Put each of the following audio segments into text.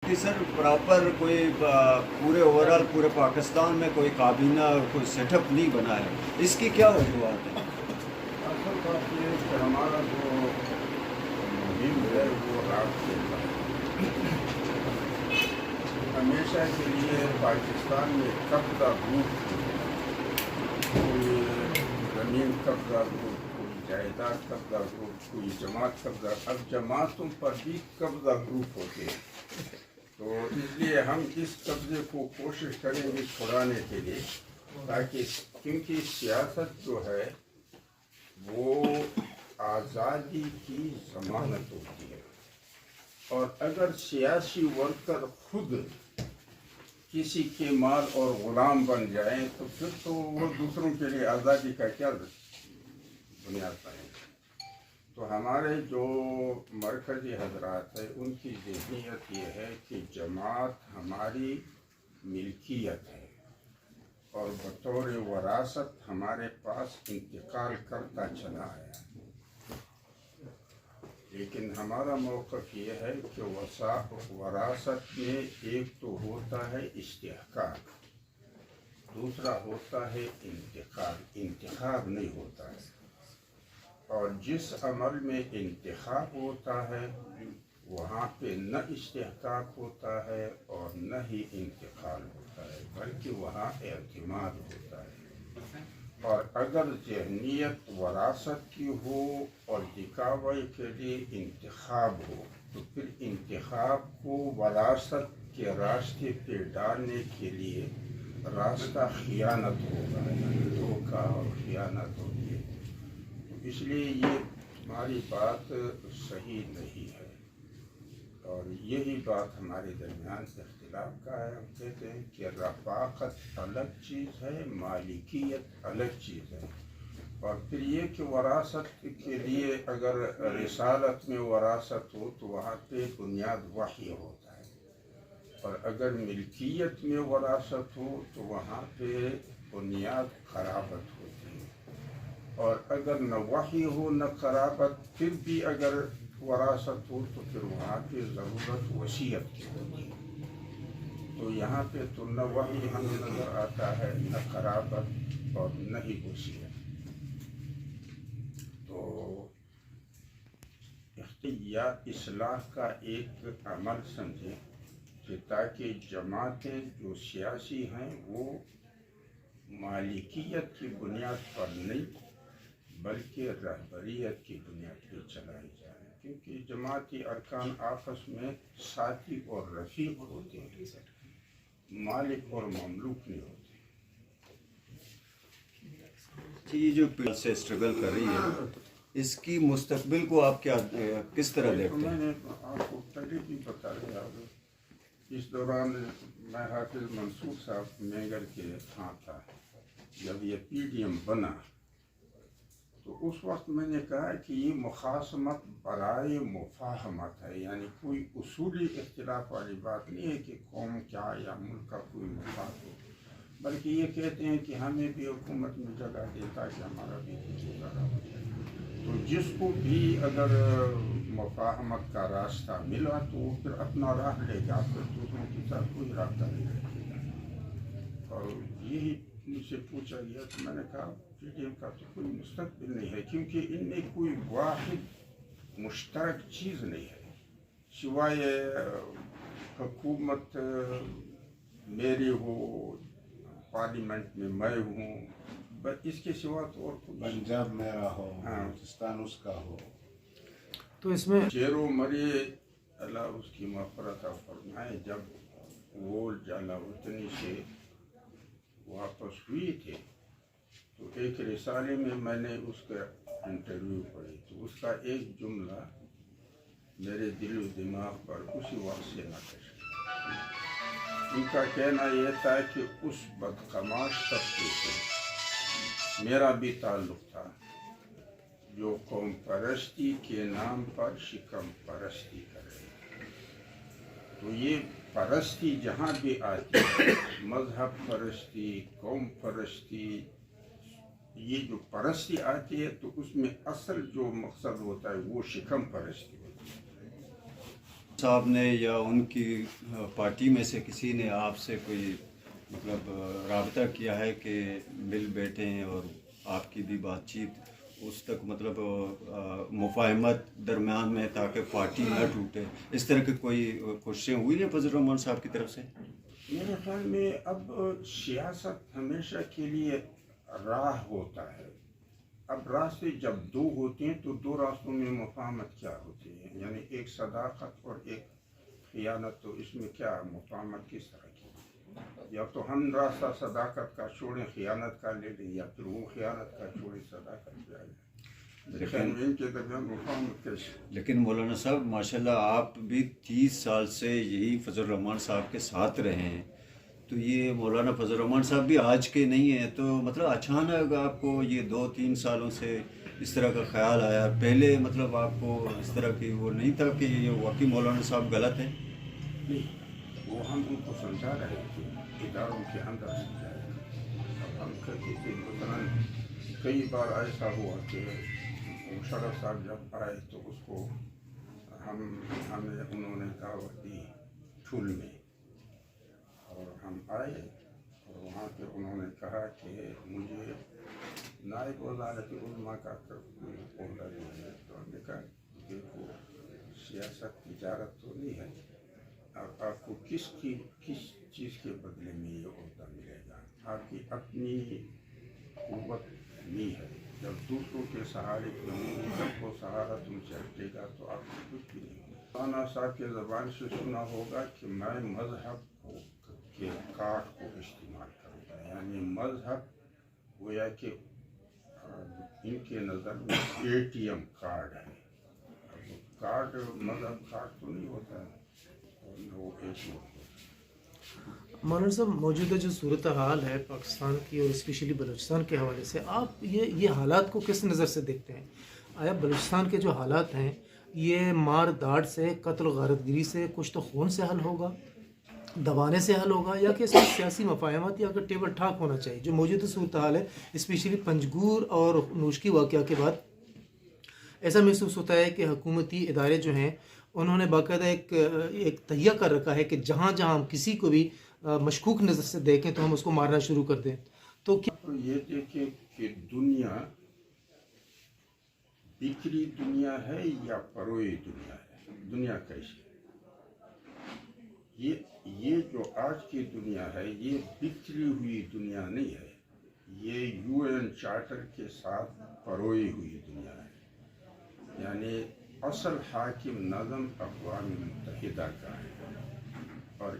کہ سر پراپر کوئی پورے اوورال پورے پاکستان میں کوئی کابینہ کوئی سیٹ اپ نہیں بنا ہے، اس کی کیا وجوہات ہیں؟ اصل بات یہ ہے کہ ہمارا جو مہم ہے وہ رات سے ہمیشہ کے لیے پاکستان میں قبضہ گروپ، کوئی زمین قبضہ گروپ، کوئی جائیداد قبضہ گروپ، کوئی جماعت قبضہ، اب جماعتوں پر بھی قبضہ گروپ ہوتے ہیں، تو اس لیے ہم اس قبضے کو کوشش کریں گے چھڑانے کے لیے، تاکہ کیونکہ سیاست جو ہے وہ آزادی کی ضمانت ہوتی ہے، اور اگر سیاسی ورکر خود کسی کے مال اور غلام بن جائیں تو پھر تو وہ دوسروں کے لیے آزادی کا کیا بنیاد پائیں گے۔ تو ہمارے جو مرکزی حضرات ہیں ان کی ذہنیت یہ ہے کہ جماعت ہماری ملکیت ہے اور بطور وراثت ہمارے پاس انتقال کرتا چلا آیا، لیکن ہمارا موقف یہ ہے کہ وراثت میں ایک تو ہوتا ہے استحقاق، دوسرا ہوتا ہے انتخاب نہیں ہوتا ہے، اور جس عمل میں انتخاب ہوتا ہے وہاں پہ نہ استحقاق ہوتا ہے اور نہ ہی انتقال ہوتا ہے، بلکہ وہاں اعتماد ہوتا ہے، اور اگر ذہنیت وراثت کی ہو اور دکھاوے کے لیے انتخاب ہو تو پھر انتخاب کو وراثت کے راستے پہ ڈالنے کے لیے راستہ خیانت ہوگا، یعنی دھوکہ اور خیانت ہوگی، اس لیے یہ ہماری بات صحیح نہیں ہے، اور یہی بات ہمارے درمیان اختلاف کا ہے۔ ہم کہتے ہیں کہ رفاقت الگ چیز ہے، مالکیت الگ چیز ہے، اور پھر یہ کہ وراثت کے لیے اگر رسالت میں وراثت ہو تو وہاں پہ بنیاد وحی ہوتا ہے، اور اگر ملکیت میں وراثت ہو تو وہاں پہ بنیاد قرابت ہوتی ہے، اور اگر نہ وحی ہو نہ قرابت، پھر بھی اگر وراثت ہو تو پھر وہاں پہ ضرورت وصیت کی ہوتی ہے، تو یہاں پہ تو نہ وحی ہمیں نظر آتا ہے نہ قرابت اور نہ ہی وصیت، تو یا اصلاح کا ایک عمل سمجھیں کہ تاکہ جماعتیں جو سیاسی ہیں وہ مالکیت کی بنیاد پر نہیں بلکہ رہبریت کی بنیاد پہ چلائی جائیں، کیونکہ جماعتی ارکان آپس میں ساتھی اور رفیق ہوتے ہیں، مالک اور مملوک نہیں ہوتے۔ یہ جو پل سے اسٹرگل کر رہی ہے اس کی مستقبل کو آپ کس طرح دیکھتے میں ہیں؟ نے آپ کو پہلے بھی بتا دیا، اس دوران میں حافظ منصور صاحب مینگر کے ہاں تھا، جب یہ پی ڈی ایم بنا تو اس وقت میں نے کہا کہ یہ مخاصمت برائے مفاہمت ہے، یعنی کوئی اصولی اختلاف والی بات نہیں ہے کہ قوم کیا یا ملک کا کوئی مفاد ہو، بلکہ یہ کہتے ہیں کہ ہمیں بھی حکومت میں جگہ دیتا کہ ہمارا بھی کچھ ادارہ ہو جائے، تو جس کو بھی اگر مفاہمت کا راستہ ملا تو وہ پھر اپنا راہ لے گا، پھر دوسروں کے ساتھ کوئی رابطہ نہیں رکھے گا، اور یہی مجھ سے پوچھا گیا تو میں نے کہا پی ڈی ایم کا تو کوئی مستقبل نہیں ہے، کیونکہ ان میں کوئی واحد مشترک چیز نہیں ہے سوائے حکومت میری ہو، پارلیمنٹ میں میں ہوں، بس اس کے سوا تو اور کوئی پنجاب میرا ہو، بلوچستان اس کا ہو، تو اس میں چیرو مری اللہ اس کی مغفرت فرمائے، جب وہ جالا وطنی سے واپس ہوئی تھے تو ایک رسالے میں نے اس کا انٹرویو پڑھی، تو اس کا ایک جملہ میرے دل و دماغ پر اسی وقت سے نقش ہے۔ ان کا کہنا یہ تھا کہ اس بدقماش طبقے سے میرا بھی تعلق تھا جو قوم پرستی کے نام پر شکم پرستی کرے، تو یہ پرستی جہاں بھی آتی ہے، مذہب پرستی، قوم پرستی، یہ جو پرستی آتی ہے تو اس میں اصل جو مقصد ہوتا ہے وہ شکم پرستی ہوتی ہے، صاحب نے یا ان کی پارٹی میں سے کسی نے آپ سے کوئی مطلب رابطہ کیا ہے کہ مل بیٹھیں اور آپ کی بھی بات چیت اس تک مطلب مفاہمت درمیان میں تاکہ پارٹی نہ ٹوٹے، اس طرح کی کوئی کوششیں ہوئی ہیں فضل الرحمان صاحب کی طرف سے؟ میرے خیال میں اب سیاست ہمیشہ کے لیے راہ ہوتا ہے. اب راستے جب دو ہوتے ہیں تو دو راستوں میں مفاہمت کیا ہوتی ہے؟ یعنی ایک صداقت اور ایک خیانت. تو اس میں کیا مفاہمت کس طرح کی؟ یا تو ہم راستہ صداقت کا چھوڑیں خیانت کا لے لیں، یا پھر وہ خیانت کا چھوڑیں صداقت پہ آ جائیں. ان کے درمیان مفاہمت کیسے؟ لیکن مولانا صاحب ماشاءاللہ آپ بھی 30 سال سے یہی فضل الرحمان صاحب کے ساتھ رہے ہیں، تو یہ مولانا فضل الرحمان صاحب بھی آج کے نہیں ہیں، تو مطلب اچانک آپ کو یہ 2-3 سالوں سے اس طرح کا خیال آیا؟ پہلے مطلب آپ کو اس طرح کی وہ نہیں تھا کہ یہ واقعی مولانا صاحب غلط ہیں؟ نہیں، وہ ہم ان کو سمجھا رہے تھے اداروں کے اندر سمجھا رہے تھے. اب ہم کہتے تھے مثلاً کئی بار ایسا ہوا کہ مشرف صاحب جب آئے تو اس کو انہوں نے دعوت دی ٹھول میں، اور ہم آئے اور وہاں پہ انہوں نے کہا کہ مجھے نائب وزارت علماء کا عہدہ دیا ہے. تو ہم نے کہا دیکھو سیاست تجارت تو نہیں ہے، اب آپ کو کس چیز کے بدلے میں یہ عہدہ ملے گا؟ آپ کی اپنی قوت نہیں ہے. جب دوسروں کے سہارے پہ ہوں گے، جب وہ سہارا تم سے ہٹے گا تو آپ کو کچھ بھی نہیں ہوگا. مولانا صاحب کے زبان سے سنا ہوگا کہ میں مذہب کے کارڈ کو استعمال کروں گا. یعنی مذہب گویا کہ ان کے نظر میں ATM کارڈ ہے. اب کارڈ مذہب کارڈ تو نہیں ہوتا ہے، اور نہ وہ ATM ہوتا ہے. مولانا صاحب موجودہ جو صورتحال ہے پاکستان کی اور اسپیشلی بلوچستان کے حوالے سے، آپ یہ حالات کو کس نظر سے دیکھتے ہیں؟ آیا بلوچستان کے جو حالات ہیں یہ مار داڑ سے، قتل و غارت گری سے، کچھ تو خون سے حل ہوگا، دبانے سے حل ہوگا، یا کہ اس میں سیاسی مفاہمت یا کہ ٹیبل ٹاک ہونا چاہیے؟ جو موجودہ صورتحال ہے اسپیشلی پنجگور اور نوشکی واقعہ کے بعد ایسا محسوس ہوتا ہے کہ حکومتی ادارے جو ہیں انہوں نے باقاعدہ ایک تہیہ کر رکھا ہے کہ جہاں جہاں ہم کسی کو بھی مشکوک نظر سے دیکھیں تو ہم اس کو مارنا شروع کر دیں. تو کیا یہ دیکھیں کہ دنیا بکھری دنیا ہے یا پروئی دنیا ہے؟ دنیا کیسی ہے؟ یہ جو آج کی دنیا ہے یہ بکھری ہوئی دنیا نہیں ہے، یہ UN چارٹر کے ساتھ پروئی ہوئی دنیا ہے. یعنی اصل حاکم نظم اقوام متحدہ کا ہے، اور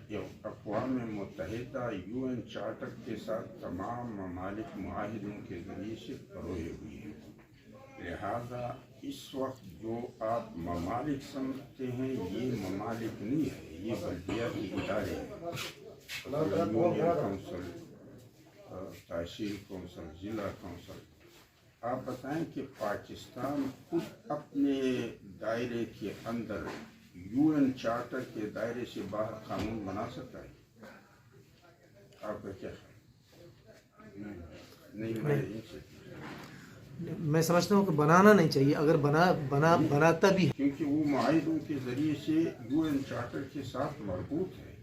اقوام متحدہ UN چارٹر کے ساتھ تمام ممالک معاہدوں کے ذریعے سے پروئے ہوئی ہیں. لہذا اس وقت جو آپ ممالک سمجھتے ہیں یہ ممالک نہیں ہے، یہ بلدیاتی ادارے ہیں. یونین کونسل، تحصیل کونسل، ضلع کونسل. آپ بتائیں کہ پاکستان خود اپنے دائرے کے اندر UN چارٹر کے دائرے سے باہر قانون بنا سکتا ہے؟ آپ کا کیا خیال؟ نہیں، میں سمجھتا ہوں کہ بنانا نہیں چاہیے، اگر بناتا بھی ہے کیونکہ وہ معاہدوں کے ذریعے سے UN چارٹر کے ساتھ مربوط ہے،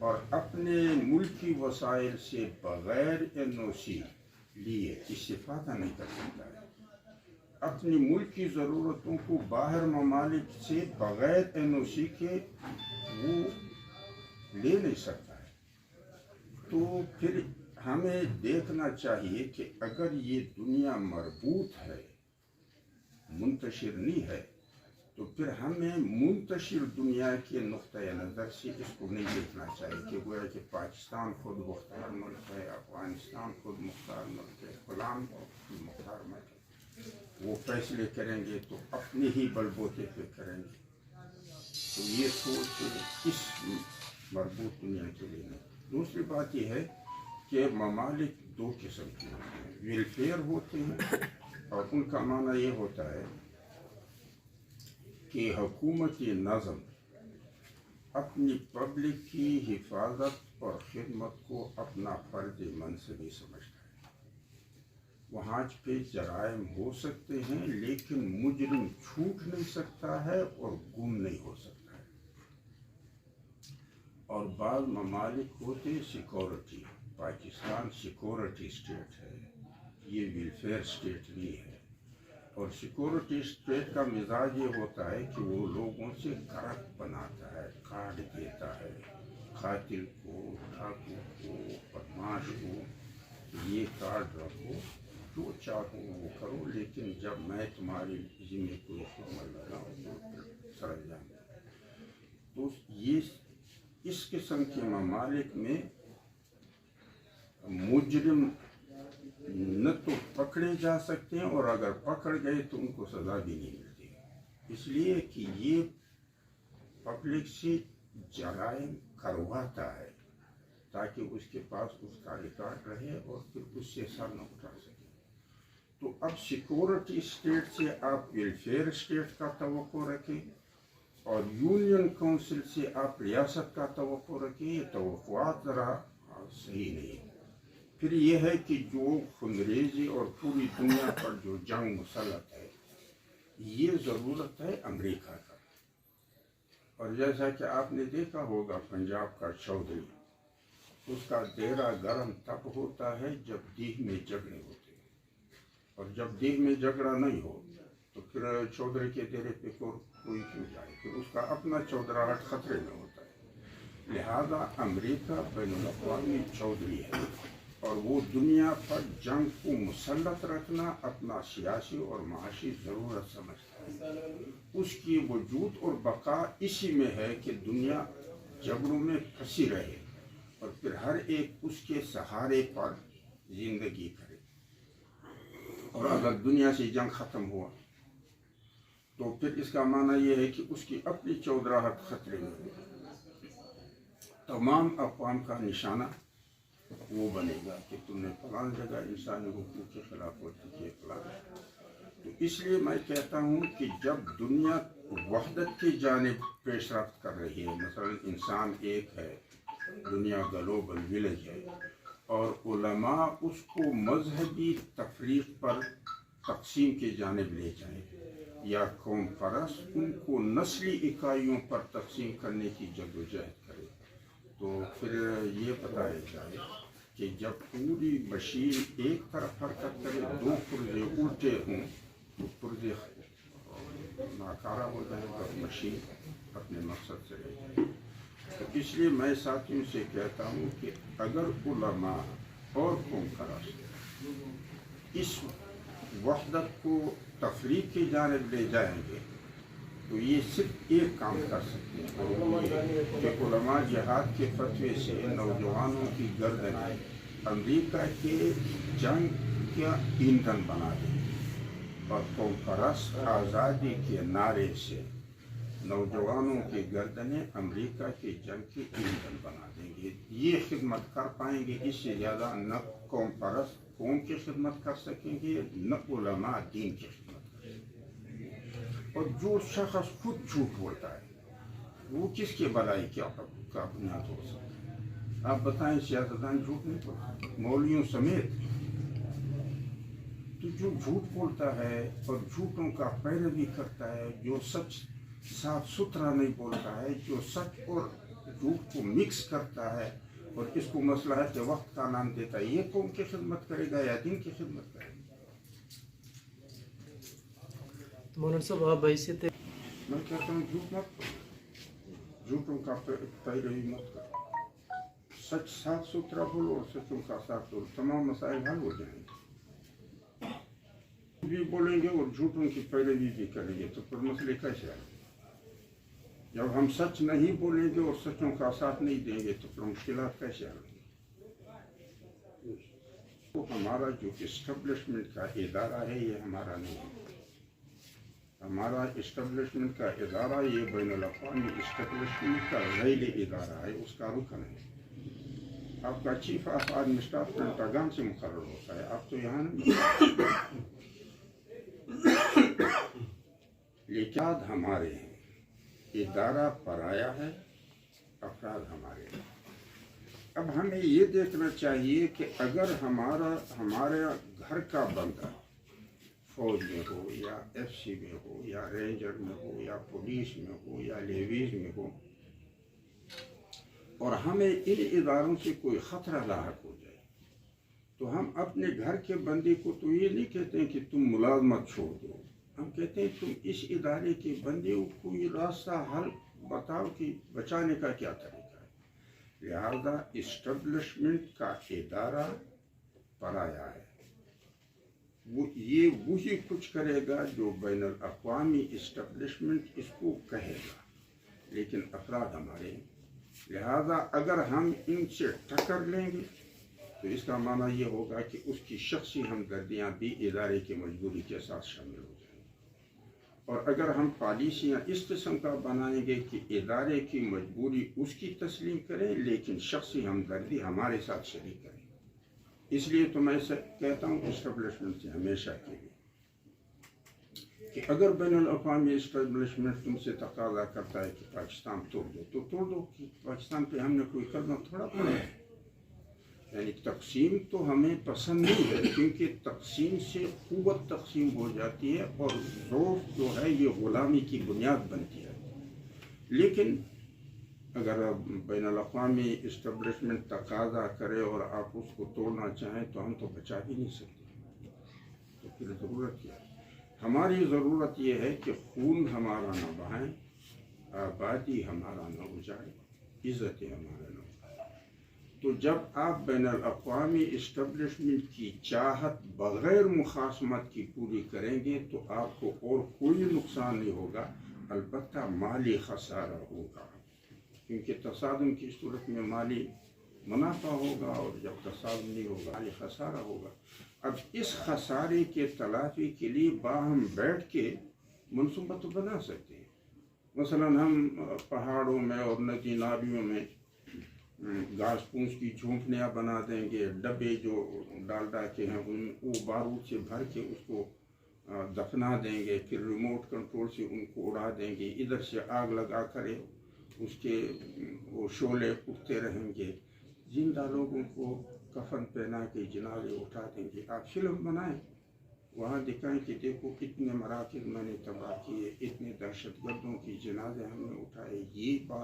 اور اپنے ملکی وسائل سے بغیر NOC لیے استفادہ نہیں کر سکتا ہے. اپنی ملکی ضرورتوں کو باہر ممالک سے بغیر NOC کے وہ لے نہیں سکتا ہے. تو پھر ہمیں دیکھنا چاہیے کہ اگر یہ دنیا مربوط ہے، منتشر نہیں ہے، تو پھر ہمیں منتشر دنیا کے نقطۂ نظر سے اس کو نہیں دیکھنا چاہیے کہ گویا کہ پاکستان خود مختار ملک ہے، افغانستان خود مختار ملک ہے، فلاں خود مختار ملک ہے. وہ فیصلے کریں گے تو اپنے ہی بل بوتے پہ کریں گے. تو یہ سوچ اس مربوط دنیا کے لیے نہیں. دوسری بات یہ ہے کہ ممالک دو قسم کے ہوتے ہیں، ویلفیئر ہوتے ہیں، اور ان کا معنی یہ ہوتا ہے کہ حکومتی نظم اپنی پبلک کی حفاظت اور خدمت کو اپنا فرض منصبی سمجھتا ہے. وہاں پہ جرائم ہو سکتے ہیں لیکن مجرم چھوٹ نہیں سکتا ہے اور گم نہیں ہو سکتا ہے. اور بعض ممالک ہوتے سیکورٹی. پاکستان سیکورٹی اسٹیٹ ہے، یہ ویلفیئر اسٹیٹ نہیں ہے. اور سیکورٹی اسٹیٹ کا مزاج یہ ہوتا ہے کہ وہ لوگوں سے کرپٹ بناتا ہے، کارڈ دیتا ہے قاتل کو، ڈاکو کو، بدماش کو، یہ کارڈ رکھو، جو چاہو وہ کرو، لیکن جب میں تمہاری ذمہ کوئی خدمت لگاؤں تو سر جاؤں. تو یہ اس قسم کے ممالک میں مجرم نہ تو پکڑے جا سکتے ہیں، اور اگر پکڑ گئے تو ان کو سزا بھی نہیں ملتی، اس لیے کہ یہ پبلک سے جرائم کرواتا ہے تاکہ اس کے پاس اس کا ریکارڈ رہے اور پھر اس سے سر نہ اٹھا سکے. تو اب سیکورٹی اسٹیٹ سے آپ ویلفیئر اسٹیٹ کا توقع رکھیں، اور یونین کونسل سے آپ ریاست کا توقع رکھیں. یہ توقعات ذرا صحیح نہیں. پھر یہ ہے کہ جو خنریزی اور پوری دنیا پر جو جنگ مسلط ہے، یہ ضرورت ہے امریکہ کا. اور جیسا کہ آپ نے دیکھا ہوگا پنجاب کا چودھری، اس کا ڈیرا گرم تب ہوتا ہے جب دیہ میں جھگڑے ہوتے ہیں، اور جب دیہ میں جھگڑا نہیں ہو تو پھر چودھری کے ڈیرے پہ کوئی کیوں جائے، پھر اس کا اپنا چودراہٹ خطرے میں ہوتا ہے. لہذا امریکہ بین الاقوامی چودھری ہے، اور وہ دنیا پر جنگ کو مسلط رکھنا اپنا سیاسی اور معاشی ضرورت سمجھتا ہے. اس کی وجود اور بقا اسی میں ہے کہ دنیا جھگڑوں میں پھنسی رہے اور پھر ہر ایک اس کے سہارے پر زندگی کرے. اور اگر دنیا سے جنگ ختم ہوا تو پھر اس کا معنی یہ ہے کہ اس کی اپنی چودراہٹ خطرے میں ہے. تمام اقوام کا نشانہ وہ بنے گا کہ تم نے فلاں جگہ انسانی حقوق کے خلاف ورزی کی فلاں. تو اس لیے میں کہتا ہوں کہ جب دنیا وحدت کی جانب پیش رفت کر رہی ہے، مثلا انسان ایک ہے، دنیا گلوبل ولیج ہے، اور علماء اس کو مذہبی تفریق پر تقسیم کی جانب لے جائیں، یا قوم پرست ان کو نسلی اکائیوں پر تقسیم کرنے کی جدوجہد کرے، تو پھر یہ بتایا جائے کہ جب پوری مشین ایک طرف حرکت کرے، دو پرزے الٹے ہوں تو پرزے ناکارہ ہو جائے اور مشین اپنے مقصد سے رہ جائے. تو اس لیے میں ساتھیوں سے کہتا ہوں کہ اگر علماء اور قوم پرست اس وحدت کو تفریق کی جانب لے جائیں گے تو یہ صرف ایک کام کر سکتے ہیں، اور وہ یہ کہ علماء جہاد کے فتوے سے نوجوانوں کی گردنیں امریکہ کے جنگ کا ایندھن بنا دیں، اور قوم پرست آزادی کے نعرے سے نوجوانوں کی گردنیں امریکہ کے جنگ کے ایندھن بنا دیں گے. یہ خدمت کر پائیں گے، اس سے زیادہ نہ قوم پرست قوم کی خدمت کر سکیں گے، نہ علماء دین کی خدمت کر سکیں گے. اور جو شخص خود جھوٹ بولتا ہے وہ کس کے بلائی کا بنیاد ہو سکتا ہے؟ آپ بتائیں، سیاستدان جھوٹ نہیں بولتے، مولویوں سمیت. تو جو جھوٹ بولتا ہے اور جھوٹوں کا پیروی کرتا ہے، جو سچ صاف ستھرا نہیں بولتا ہے، جو سچ اور جھوٹ کو مکس کرتا ہے اور اس کو مصلحت وقت کا نام دیتا ہے، یہ قوم کی خدمت کرے گا یا دین کی خدمت کرے گا؟ تو مولانا صاحب آپ بحیثیت میں کہتا ہوں جھوٹ مت کرو، جھوٹوں کا پیروی مت کرو، سچ صاف ستھرا بولو اور سچوں کا ساتھ بولو، تمام مسائل حل ہو جائیں گے. بھی بولیں گے اور جھوٹوں کی پیروی بھی کریں گے تو پھر مسئلے کیسے آئیں گے؟ جب ہم سچ نہیں بولیں گے اور سچوں کا ساتھ نہیں دیں گے تو پھر مشکلات کیسے آئیں گے؟ تو ہمارا جو اسٹیبلشمنٹ کا ادارہ ہے یہ ہمارا نہیں ہے. ہمارا اسٹیبلشمنٹ کا ادارہ یہ بین الاقوامی اسٹیبلشمنٹ کا ذیلی ادارہ ہے، اس کا رکن ہے. آپ کا chief of army staff Pentagon سے مقرر ہوتا ہے، آپ تو یہاں نہیں. لیکن ہمارے ہیں، ادارہ پرایا ہے، افراد ہمارے ہیں. اب ہمیں یہ دیکھنا چاہیے کہ اگر ہمارے گھر کا بندہ فوج میں ہو یا ایف سی میں ہو یا رینجر میں ہو یا پولیس میں ہو یا لیویز میں ہو، اور ہمیں ان اداروں سے کوئی خطرہ لاحق ہو جائے تو ہم اپنے گھر کے بندے کو تو یہ نہیں کہتے ہیں کہ تم ملازمت چھوڑ دو، ہم کہتے ہیں تم اس ادارے کے بندے کو یہ راستہ حل بتاؤ کہ بچانے کا کیا طریقہ ہے۔ لہذا اسٹیبلشمنٹ کا ادارہ پرایا ہے، یہ وہی کچھ کرے گا جو بین الاقوامی اسٹیبلشمنٹ اس کو کہے گا، لیکن افراد ہمارے ہیں۔ لہذا اگر ہم ان سے ٹکر لیں گے تو اس کا معنی یہ ہوگا کہ اس کی شخصی ہمدردیاں بھی ادارے کی مجبوری کے ساتھ شامل ہو جائیں گی، اور اگر ہم پالیسیاں اس قسم کا بنائیں گے کہ ادارے کی مجبوری اس کی تسلیم کریں لیکن شخصی ہمدردی ہمارے ساتھ شریک کریں، اس لیے تو میں کہتا ہوں اسٹیبلشمنٹ سے ہمیشہ کے لیے کہ اگر بین الاقوامی اسٹیبلشمنٹ تم سے تقاضا کرتا ہے کہ پاکستان توڑ دو تو توڑ دو، کہ پاکستان پہ ہم نے کوئی قدم تھوڑا پڑا ہے۔ یعنی تقسیم تو ہمیں پسند نہیں ہے، کیونکہ تقسیم سے قوت تقسیم ہو جاتی ہے اور ضعف جو ہے یہ غلامی کی بنیاد بنتی ہے۔ لیکن اگر بین الاقوامی اسٹیبلشمنٹ تقاضا کرے اور آپ اس کو توڑنا چاہیں تو ہم تو بچا بھی نہیں سکتے، تو پھر ضرورت کیا ہے؟ ہماری ضرورت یہ ہے کہ خون ہمارا نہ بہائیں، آبادی ہمارا نہ اجاڑے، عزت ہمارا نہ اجاڑے۔ تو جب آپ بین الاقوامی اسٹیبلشمنٹ کی چاہت بغیر مخاصمت کی پوری کریں گے تو آپ کو اور کوئی نقصان نہیں ہوگا، البتہ مالی خسارہ ہوگا، کیونکہ تصادم کی صورت میں مالی منافع ہوگا اور جب تصادم نہیں ہوگا مالی خسارہ ہوگا۔ اب اس خسارے کے تلافی کے لیے باہم بیٹھ کے منصوبہ تو بنا سکتے ہیں۔ مثلا ہم پہاڑوں میں اور ندی نالیوں میں گھاس پھوس کی جھونپڑیاں بنا دیں گے، ڈبے جو ڈالڈا کے ہیں وہ بارود سے بھر کے اس کو دفنا دیں گے، پھر ریموٹ کنٹرول سے ان کو اڑا دیں گے، ادھر سے آگ لگا کر اس کے وہ شعلے اٹھتے رہیں گے، زندہ لوگوں کو کفن پہنا کے جنازے اٹھا دیں گے۔ آپ فلم بنائیں، وہاں دکھائیں کہ دیکھو اتنے مراکز میں نے تباہ کیے، اتنے دہشت گردوں کی جنازے ہم نے اٹھائے، یہ بات